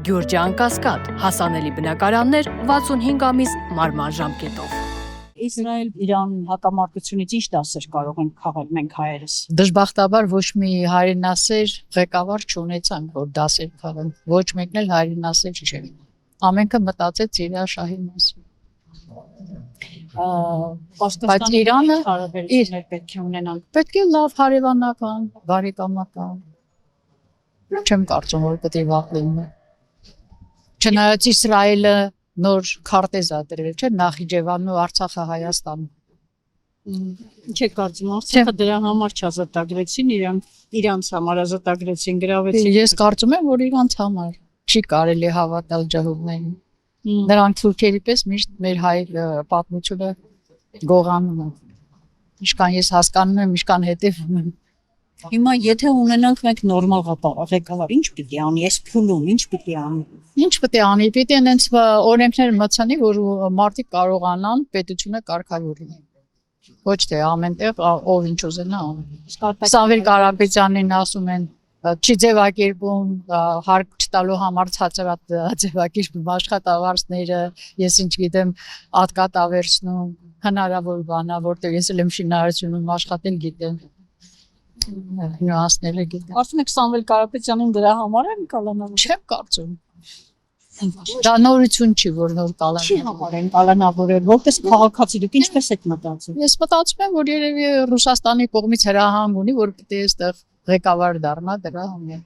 Գյուրջան Կասկադ, հասանելի բնակարաններ 65 ամիս մարման ժամկետով։ Իսրայել-Իրան հակամարտությունից ինչ դասեր կարող ենք քաղել մենք հայերս։ Դժբախտաբար ոչ մի հայրենասեր ղեկավար չունեցանք, որ դասեր քաղեն, ոչ մեկն էլ հայրենասեր չէր։ Ամենքը մտածեց իր շահի մասին։ Բայց Իրանը հարաբերություններ պետք է ունենանք։ Պետք է լավ հարևանական, բարեկամական։ Չեմ կարծում, որ պետք է վատ լինի։ Չնայած Իսրայելը նոր քարտեզ ա դրել, չէ՞, Նախիջևանն ու Արցախը Հայաստանը։ Ինչ է կարծում, Արցախը դրա համար չազատագրեցին, իրանց համար ազատագրեցին, գրավեցին։ Ես կարծում եմ, որ իրանց համար չի կարելի հավատալ ջահուդներին։ Նրանք թուրքերի պես միշտ մեր հայ պատմությունը գողանում են։ Ինչքան ես հասկանում եմ, ինչքան հետևում եմ։ Հիմա եթե ունենանք մենք նորմալ ղեկավար, ինչ պիտի անի, այս փուլում ինչ պիտի անի։ Ինչ պետք է անի, պիտի այնց օրենքներ մտցնի, որ մարդիկ կարողանան պետությունը կարգավորել։ Ոչ թե ամենտեղ ով ինչ ուզենա անի։ Սամվել Կարապետյանին ասում են չի ձևակերպում, հարկ չտալու համար ցածրատ ձևակերպում աշխատավարձները, ես ինչ գիտեմ, ատկատ ավերցնում, հնարավոր բան է, որտեղ ես էլ եմ շինարարությունում աշխատել գիտեմ։ Նյուանսները գիտեմ։ Ասում եք Սամվել Կարապետյանին դրա համար են կալանավորել։ Չեմ կարծում։ Դա նորություն չի, որ նոր Չի համար են կալանավորել, որպես քաղաքացի դուք ինչպես եք մտածում։ Ես մտածում եմ, որ երևի Ռուսաստանի կողմից հրահանգ ունի, որ պետք է այստեղ ղեկավար դառնա դրա համար։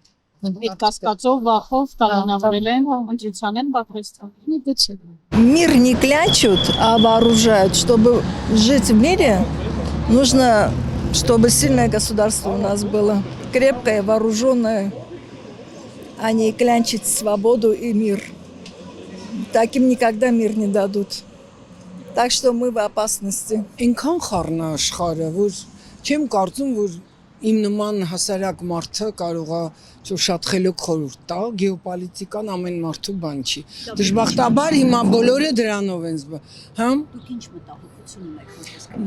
Այդ կասկածով վախով կալանավորել են, ընտրության են պատրաստվում։ Мир не клячут, а вооружают. Чтобы жить в мире, нужно, чтобы сильное государство у нас было. Крепкое, вооруженное, а не клянчить свободу и мир. Таким никогда мир не дадут. Так что мы в опасности. Ինքան խառնա աշխարհը, որ չեմ կարծում, որ իմ նման հասարակ մարդը կարող է շատ խելոք խորհուրդ տա, գեոպոլիտիկան ամեն մարդու բան չի։ Դժբախտաբար հիմա բոլորը դրանով են զբաղվում։ Հա։ Դուք ինչ մտահոգություն ունեք։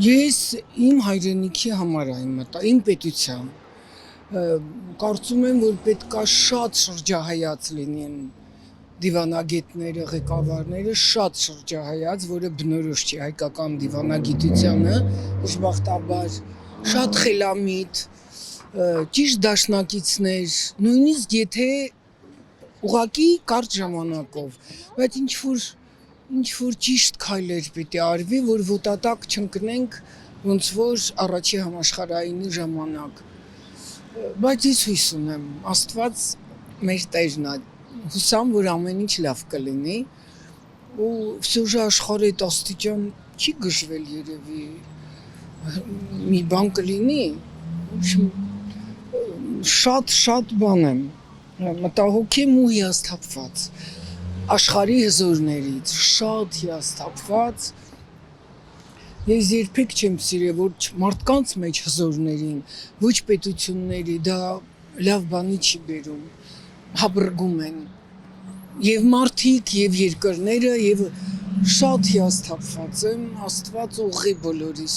Ես իմ հայրենիքի համար եմ մտա, իմ պետության։ Կարծում եմ, որ պետքա շատ շրջահայաց լինեն դիվանագետները, ղեկավարները, շատ շրջահայաց, որը բնորոշ չի հայկական դիվանագիտությանը, դժբախտաբար շատ խելամիտ, ճիշտ դաշնակիցներ, նույնիսկ եթե ուղղակի կարճ ժամանակով, բայց ինչ որ ճիշտ քայլեր պիտի արվի, որ ոտատակ չընկնենք ոնց որ առաջի համաշխարհայինի ժամանակ։ Բայց ես հույս ունեմ, Աստված մեր Տերն է, հուսամ, որ ամեն ինչ լավ կլինի ու всё աշխարհը այդ աստիճան չի գժվել երևի մի բան կլինի շատ բան եմ մտահոգ եմ ու հիասթափված աշխարհի հզորներից շատ հիասթափված ես երբեք չեմ սիրել որ մարդկանց մեջ հզորներին ոչ պետությունների դա լավ բանի չի բերում հաբրգում են եւ մարդիկ եւ երկրները եւ շատ հիասթափված եմ Աստված ուղղի բոլորիս